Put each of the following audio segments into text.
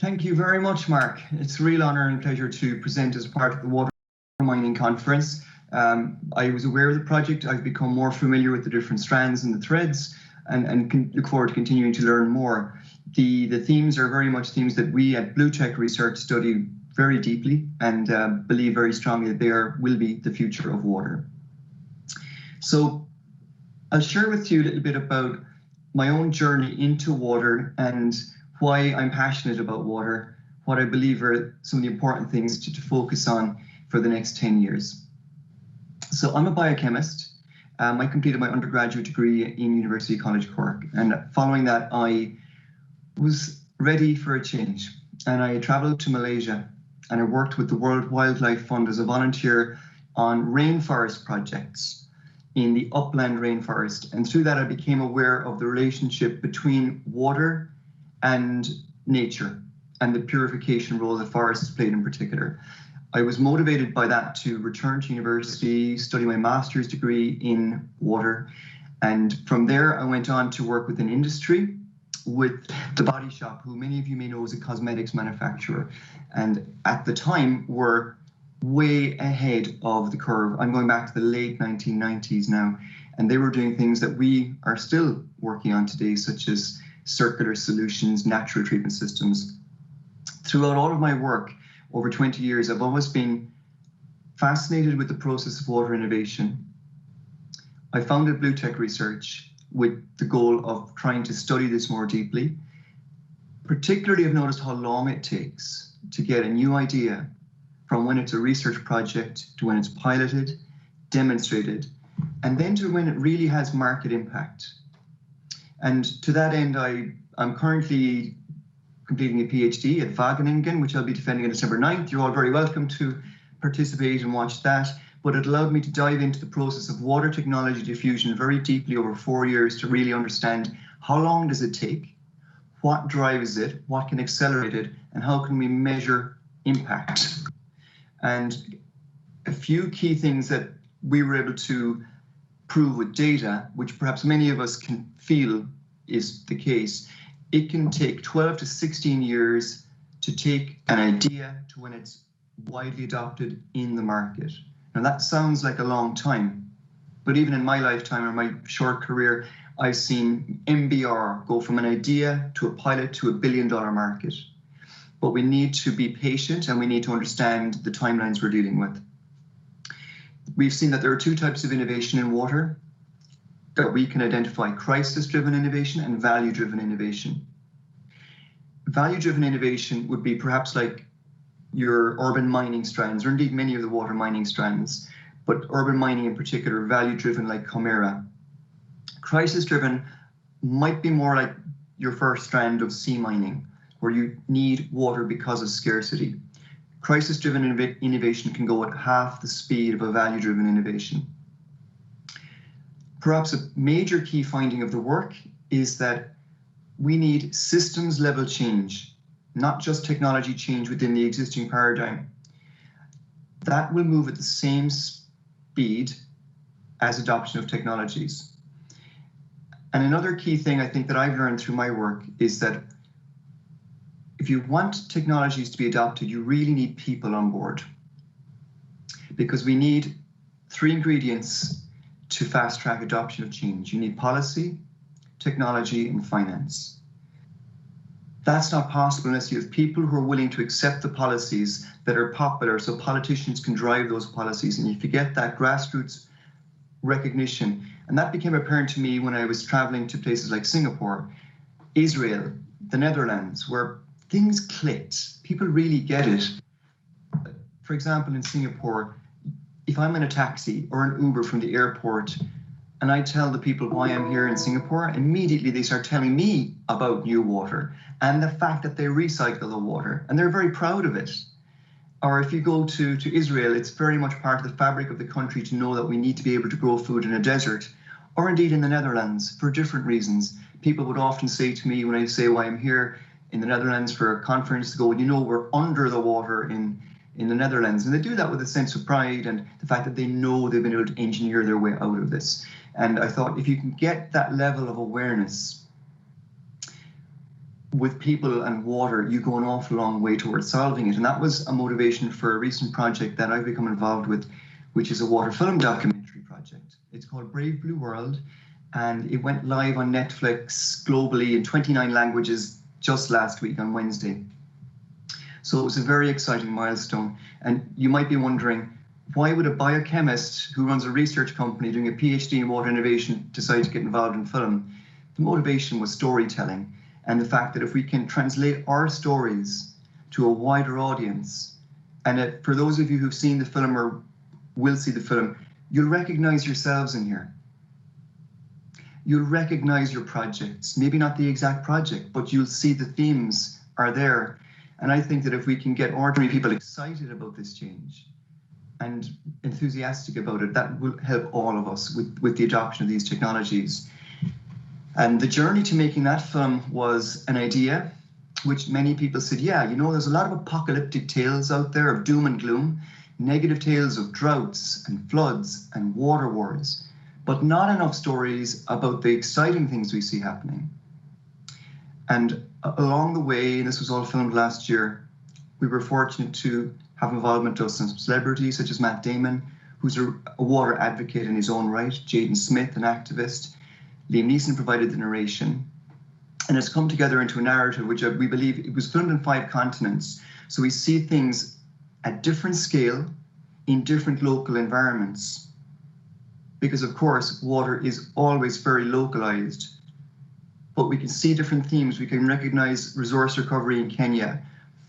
Thank you very much, Mark. It's a real honour and pleasure to present as part of the Water Mining Conference. I was aware of the project. I've become more familiar with the different strands and the threads, and can look forward to continuing to learn more. The themes are very much themes that we at BlueTechResearc study very deeply and believe very strongly that they will be the future of water. So I'll share with you a little bit about my own journey into water and why I'm passionate about water, what I believe are some of the important things to focus on for the next 10 years. So I'm a biochemist. I completed my undergraduate degree in University College Cork, and following that I was ready for a change, and I travelled to Malaysia and I worked with the World Wildlife Fund as a volunteer on rainforest projects in the upland rainforest, and through that I became aware of the relationship between water and nature and the purification role that forests played in particular. I was motivated by that to return to university, study my master's degree in water, and from there I went on to work within industry with The Body Shop, who many of you may know is a cosmetics manufacturer, and at the time were way ahead of the curve. I'm going back to the late 1990s now, and they were doing things that we are still working on today, such as circular solutions, natural treatment systems. Throughout all of my work over 20 years, I've always been fascinated with the process of water innovation. I founded BlueTechResearc with the goal of trying to study this more deeply. Particularly, I've noticed how long it takes to get a new idea from when it's a research project to when it's piloted, demonstrated, and then to when it really has market impact. And to that end, I'm currently completing a PhD at Wageningen, which I'll be defending on December 9th. You're all very welcome to participate and watch that. But it allowed me to dive into the process of water technology diffusion very deeply over 4 years to really understand how long does it take, what drives it, what can accelerate it, and how can we measure impact. And a few key things that we were able to prove with data, which perhaps many of us can feel is the case. It can take 12 to 16 years to take an idea to when it's widely adopted in the market. Now that sounds like a long time, but even in my lifetime or my short career, I've seen MBR go from an idea to a pilot to $1 billion market. But we need to be patient and we need to understand the timelines we're dealing with. We've seen that there are two types of innovation in water that we can identify: crisis-driven innovation and value-driven innovation. Value-driven innovation would be perhaps like your urban mining strands, or indeed many of the water mining strands, but urban mining in particular, value-driven like Chimera. Crisis-driven might be more like your first strand of sea mining, where you need water because of scarcity. Crisis-driven innovation can go at half the speed of a value-driven innovation. Perhaps a major key finding of the work is that we need systems-level change, not just technology change within the existing paradigm. That will move at the same speed as adoption of technologies. And another key thing I think that I've learned through my work is that if you want technologies to be adopted, you really need people on board, because we need three ingredients to fast-track adoption of change. You need policy, technology, and finance. That's not possible unless you have people who are willing to accept the policies that are popular so politicians can drive those policies, and if you get that grassroots recognition. And that became apparent to me when I was traveling to places like Singapore, Israel, the Netherlands, where things clicked. People really get it. For example, in Singapore, if I'm in a taxi or an Uber from the airport and I tell the people why I'm here in Singapore, immediately they start telling me about new water and the fact that they recycle the water, and they're very proud of it. Or if you go to Israel, it's very much part of the fabric of the country to know that we need to be able to grow food in a desert, or indeed in the Netherlands for different reasons. People would often say to me when I say why I'm here in the Netherlands for a conference, to go, you know, we're under the water in the Netherlands. And they do that with a sense of pride and the fact that they know they've been able to engineer their way out of this. And I thought if you can get that level of awareness, with people and water, you go an awful long way towards solving it. And that was a motivation for a recent project that I've become involved with, which is a water film documentary project. It's called Brave Blue World, and it went live on Netflix globally in 29 languages just last week on Wednesday. So it was a very exciting milestone. And you might be wondering, why would a biochemist who runs a research company doing a PhD in water innovation decide to get involved in film? The motivation was storytelling, and the fact that if we can translate our stories to a wider audience, and for those of you who've seen the film or will see the film, you'll recognize yourselves in here. You'll recognize your projects, maybe not the exact project, but you'll see the themes are there. And I think that if we can get ordinary people excited about this change and enthusiastic about it, that will help all of us with the adoption of these technologies. And the journey to making that film was an idea, which many people said, yeah, you know, there's a lot of apocalyptic tales out there of doom and gloom, negative tales of droughts and floods and water wars, but not enough stories about the exciting things we see happening. And along the way, and this was all filmed last year, we were fortunate to have involvement of some celebrities such as Matt Damon, who's a water advocate in his own right, Jaden Smith, an activist. Liam Neeson provided the narration, and it's come together into a narrative which we believe it was filmed in 5 continents. So we see things at different scale in different local environments, because of course water is always very localized. But we can see different themes. We can recognize resource recovery in Kenya,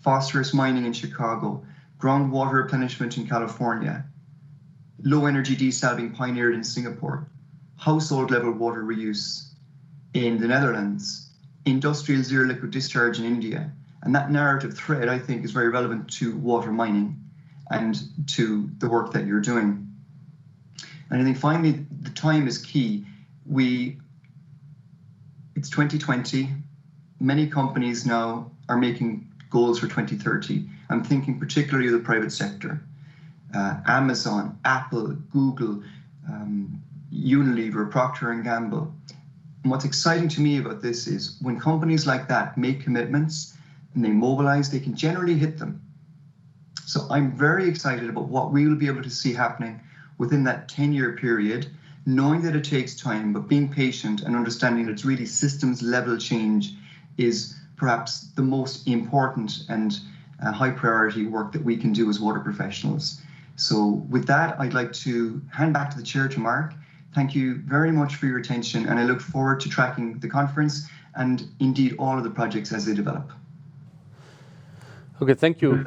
phosphorus mining in Chicago, groundwater replenishment in California, low energy desaling pioneered in Singapore, household level water reuse in the Netherlands, industrial zero liquid discharge in India. And that narrative thread, I think, is very relevant to water mining and to the work that you're doing. And I think finally, the time is key. It's 2020. Many companies now are making goals for 2030. I'm thinking particularly of the private sector. Amazon, Apple, Google, Unilever, Procter & Gamble. And what's exciting to me about this is when companies like that make commitments and they mobilize, they can generally hit them. So I'm very excited about what we will be able to see happening within that 10-year period, knowing that it takes time, but being patient and understanding that it's really systems level change is perhaps the most important and high priority work that we can do as water professionals. So with that, I'd like to hand back to the chair, to Mark. Thank you very much for your attention, and I look forward to tracking the conference and indeed all of the projects as they develop. Okay, thank you.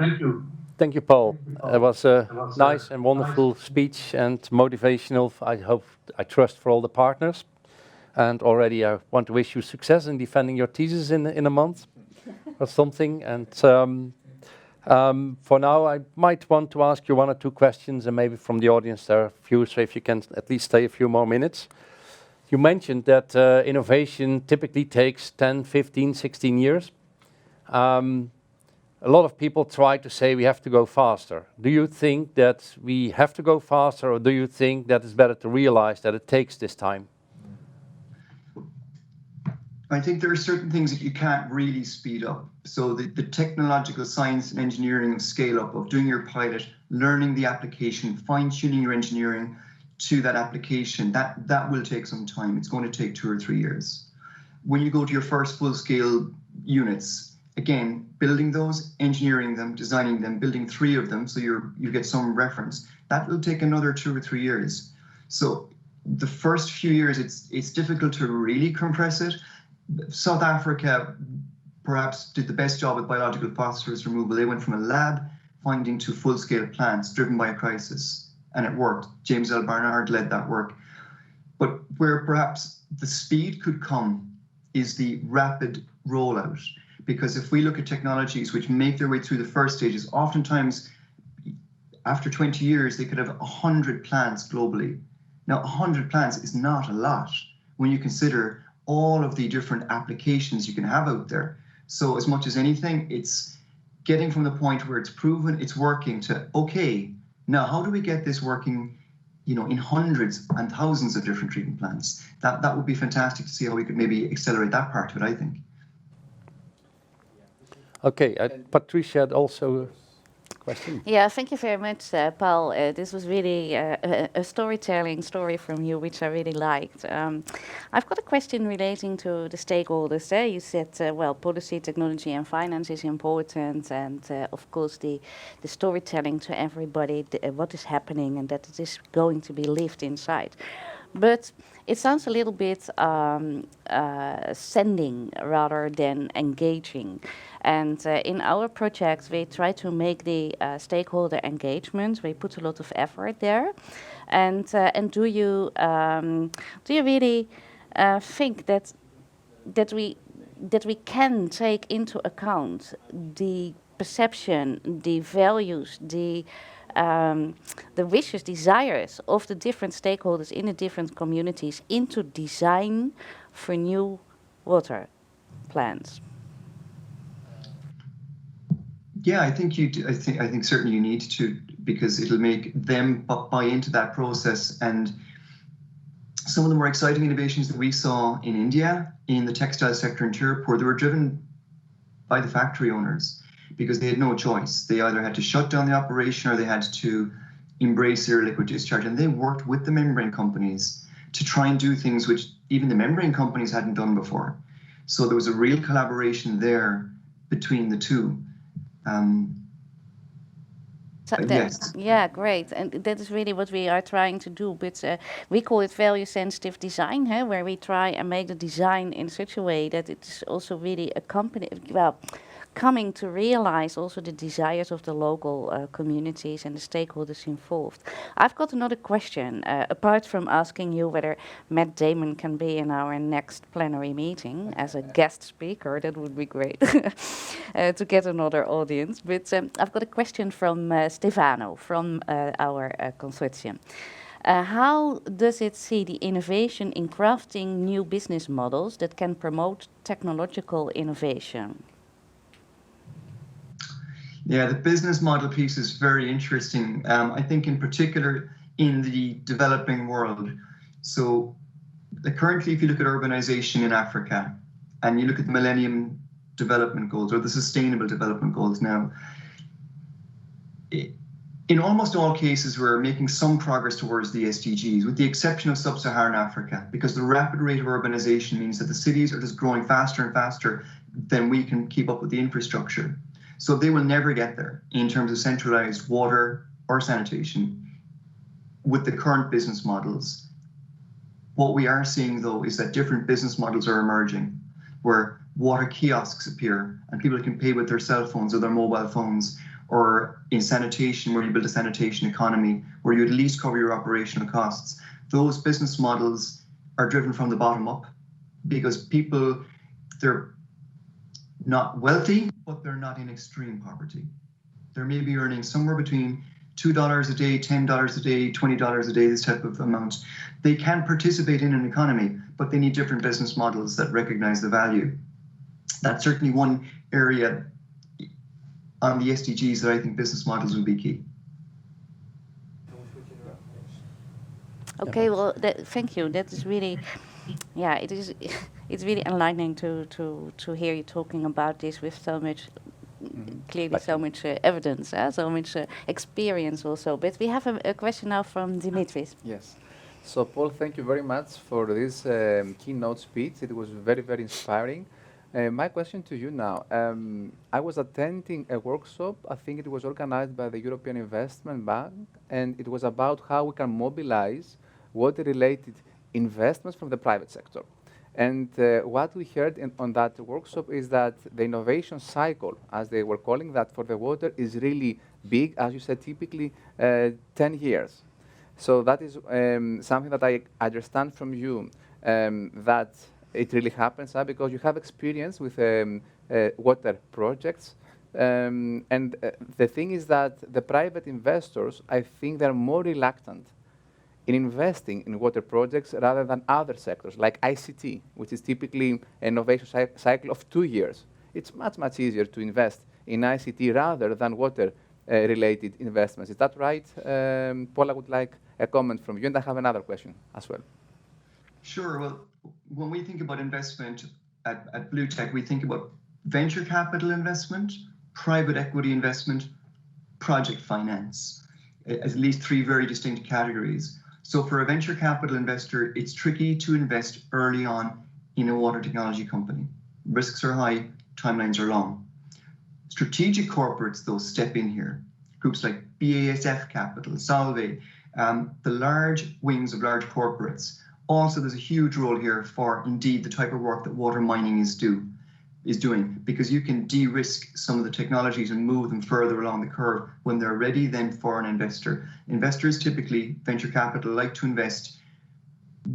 Thank you, Paul. It was a nice and wonderful speech and motivational, I trust, for all the partners. And already I want to wish you success in defending your thesis in a month or something. And for now, I might want to ask you 1 or 2 questions, and maybe from the audience there are a few, so if you can at least stay a few more minutes. You mentioned that innovation typically takes 10, 15, 16 years. A lot of people try to say we have to go faster. Do you think that we have to go faster, or do you think that it's better to realize that it takes this time? I think there are certain things that you can't really speed up. So the technological science and engineering of scale up, of doing your pilot, learning the application, fine-tuning your engineering to that application, that will take some time. It's going to take 2 or 3 years. When you go to your first full-scale units, again, building those, engineering them, designing them, building 3 of them so you get some reference, that will take another 2 or 3 years. So the first few years, it's difficult to really compress it. South Africa perhaps did the best job with biological phosphorus removal. They went from a lab finding to full-scale plants driven by a crisis, and it worked. James L. Barnard led that work. But where perhaps the speed could come is the rapid rollout. Because if we look at technologies which make their way through the first stages, oftentimes after 20 years, they could have 100 plants globally. Now, 100 plants is not a lot when you consider all of the different applications you can have out there. So as much as anything, it's getting from the point where it's proven it's working to, okay, now how do we get this working, in hundreds and thousands of different treatment plants? That would be fantastic to see how we could maybe accelerate that part of it, I think. Okay, Patricia had also a question. Yeah, thank you very much, Paul. This was really a storytelling story from you, which I really liked. I've got a question relating to the stakeholders. You said, well, policy, technology, and finance is important, and of course the storytelling to everybody, what is happening, and that it is going to be lived inside. But it sounds a little bit sending rather than engaging. And in our project, we try to make the stakeholder engagement. We put a lot of effort there. And do you really think that we can take into account the perception, the values, the wishes, desires of the different stakeholders in the different communities into design for new water plants? Yeah, I think you do. I think certainly you need to, because it'll make them buy into that process. And some of the more exciting innovations that we saw in India in the textile sector in Tirupur, they were driven by the factory owners because they had no choice. They either had to shut down the operation or they had to embrace zero liquid discharge. And they worked with the membrane companies to try and do things which even the membrane companies hadn't done before. So there was a real collaboration there between the two. Yes. Yeah, great. And that is really what we are trying to do. But we call it value-sensitive design, where we try and make the design in such a way that it is also really coming to realize also the desires of the local communities and the stakeholders involved. I've got another question. Apart from asking you whether Matt Damon can be in our next plenary meeting as a guest speaker, that would be great to get another audience. But I've got a question from Stefano from our consortium. How does it see the innovation in crafting new business models that can promote technological innovation? Yeah, the business model piece is very interesting. I think in particular in the developing world. So currently, if you look at urbanization in Africa and you look at the Millennium Development Goals or the Sustainable Development Goals now, in almost all cases, we're making some progress towards the SDGs, with the exception of sub-Saharan Africa, because the rapid rate of urbanization means that the cities are just growing faster and faster than we can keep up with the infrastructure. So they will never get there in terms of centralized water or sanitation with the current business models. What we are seeing, though, is that different business models are emerging, where water kiosks appear and people can pay with their cell phones or their mobile phones, or in sanitation, where you build a sanitation economy, where you at least cover your operational costs. Those business models are driven from the bottom up because people, they're not wealthy, but they're not in extreme poverty. They're maybe earning somewhere between $2 a day, $10 a day, $20 a day, this type of amount. They can participate in an economy, but they need different business models that recognize the value. That's certainly one area on the SDGs that I think business models will be key. Okay, well, thank you. That is really, yeah, it is. It's really enlightening to hear you talking about this with so much, clearly so much evidence, so much experience also. But we have a question now from Dimitris. Yes. So, Paul, thank you very much for this keynote speech. It was very, very inspiring. My question to you now, I was attending a workshop, I think it was organized by the European Investment Bank, and it was about how we can mobilize water-related investments from the private sector. And what we heard on that workshop is that the innovation cycle, as they were calling that for the water, is really big, as you said, typically 10 years. So that is something that I understand from you, that it really happens, because you have experience with water projects. And the thing is that the private investors, I think they're more reluctant in investing in water projects rather than other sectors, like ICT, which is typically an innovation cycle of 2 years. It's much, much easier to invest in ICT rather than water-related investments. Is that right? Paul, I would like a comment from you, and I have another question as well. Sure. Well, when we think about investment at BlueTech, we think about venture capital investment, private equity investment, project finance, at least three very distinct categories. So for a venture capital investor, it's tricky to invest early on in a water technology company. Risks are high, timelines are long. Strategic corporates, though, step in here. Groups like BASF Capital, Solvay, the large wings of large corporates. Also, there's a huge role here for, indeed, the type of work that water mining is doing, because you can de-risk some of the technologies and move them further along the curve when they're ready then for an investor. Investors typically, venture capital, like to invest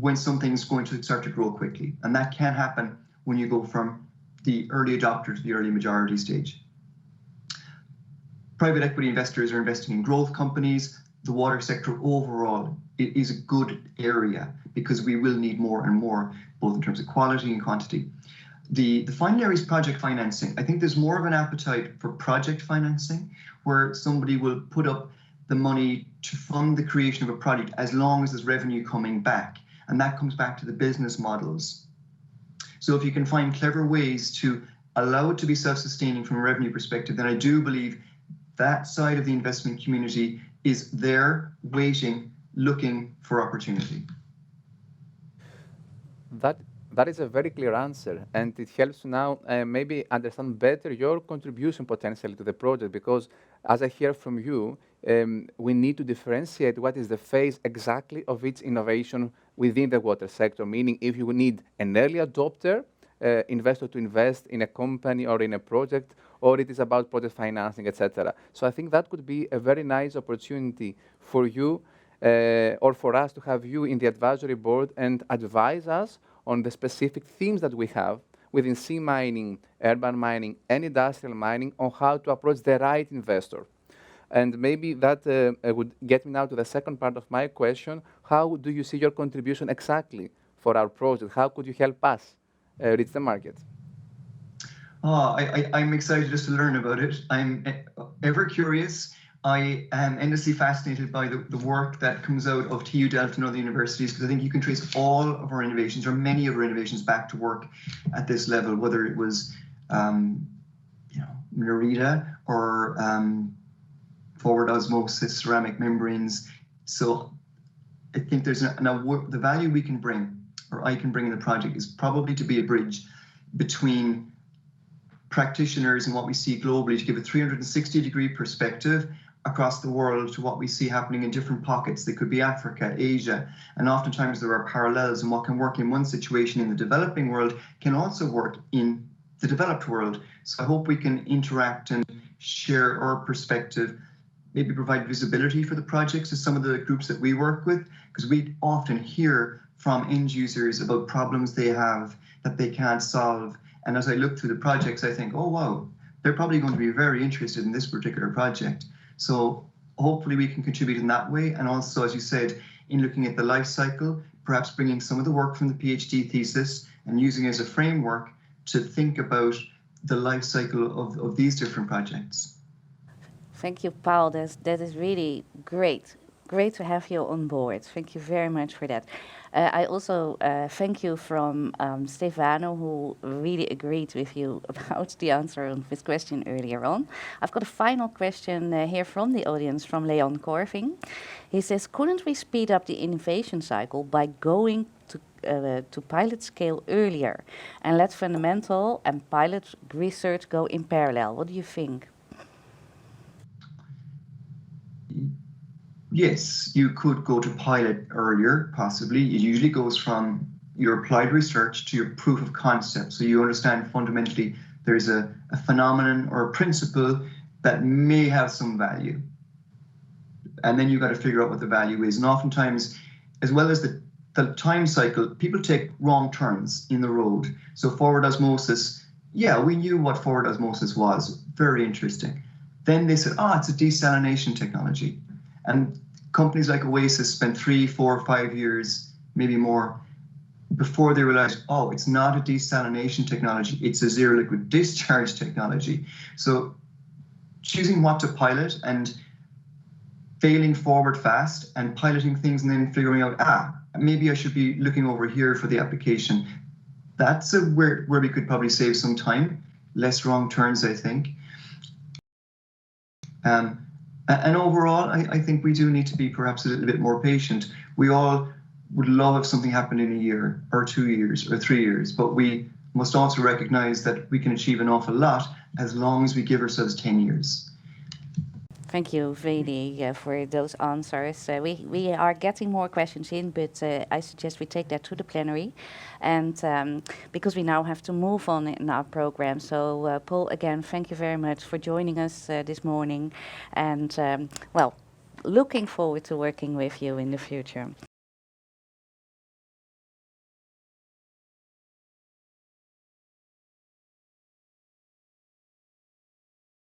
when something's going to start to grow quickly. And that can happen when you go from the early adopter to the early majority stage. Private equity investors are investing in growth companies. The water sector overall is a good area because we will need more and more, both in terms of quality and quantity. The final area is project financing. I think there's more of an appetite for project financing, where somebody will put up the money to fund the creation of a project as long as there's revenue coming back. And that comes back to the business models. So if you can find clever ways to allow it to be self-sustaining from a revenue perspective, then I do believe that side of the investment community is there, waiting, looking for opportunity. That is a very clear answer, and it helps now maybe understand better your contribution potentially to the project, because as I hear from you, we need to differentiate what is the phase exactly of its innovation within the water sector, meaning if you need an early adopter investor to invest in a company or in a project, or it is about project financing, etc. So I think that could be a very nice opportunity for you or for us to have you in the advisory board and advise us on the specific themes that we have within sea mining, urban mining, and industrial mining on how to approach the right investor. And maybe that would get me now to the second part of my question. How do you see your contribution exactly for our project? How could you help us reach the market? I'm excited just to learn about it. I'm ever curious. I am endlessly fascinated by the work that comes out of TU Delft and other universities, because I think you can trace all of our innovations, or many of our innovations, back to work at this level, whether it was Nerita or forward osmosis, ceramic membranes. So I think there's the value we can bring, or I can bring in the project, is probably to be a bridge between practitioners and what we see globally, to give a 360-degree perspective across the world to what we see happening in different pockets. They could be Africa, Asia, and oftentimes there are parallels, and what can work in one situation in the developing world can also work in the developed world. So I hope we can interact and share our perspective, maybe provide visibility for the projects to some of the groups that we work with, because we often hear from end users about problems they have that they can't solve. And as I look through the projects, I think, oh, wow, they're probably going to be very interested in this particular project. So hopefully we can contribute in that way. And also, as you said, in looking at the life cycle, perhaps bringing some of the work from the PhD thesis and using it as a framework to think about the life cycle of these different projects. Thank you, Paul. That is really great. Great to have you on board. Thank you very much for that. I also thank you from Stefano, who really agreed with you about the answer on his question earlier on. I've got a final question here from the audience, from Leon Corving. He says, couldn't we speed up the innovation cycle by going to pilot scale earlier and let fundamental and pilot research go in parallel? What do you think? Yes, you could go to pilot earlier, possibly. It usually goes from your applied research to your proof of concept. So you understand fundamentally there's a phenomenon or a principle that may have some value. And then you've got to figure out what the value is. And oftentimes, as well as the time cycle, people take wrong turns in the road. So forward osmosis, yeah, we knew what forward osmosis was. Very interesting. Then they said, it's a desalination technology. And companies like Oasis spent 3, 4, 5 years, maybe more, before they realized, it's not a desalination technology, it's a zero liquid discharge technology. So choosing what to pilot and failing forward fast and piloting things and then figuring out, maybe I should be looking over here for the application. That's where we could probably save some time less wrong turns, I think. And overall, I think we do need to be perhaps a little bit more patient. We all would love if something happened in a year or 2 years or 3 years, but we must also recognize that we can achieve an awful lot as long as we give ourselves 10 years. Thank you, really, for those answers. We are getting more questions in, but I suggest we take that to the plenary, and because we now have to move on in our program. So, Paul, again, thank you very much for joining us this morning, and well, looking forward to working with you in the future.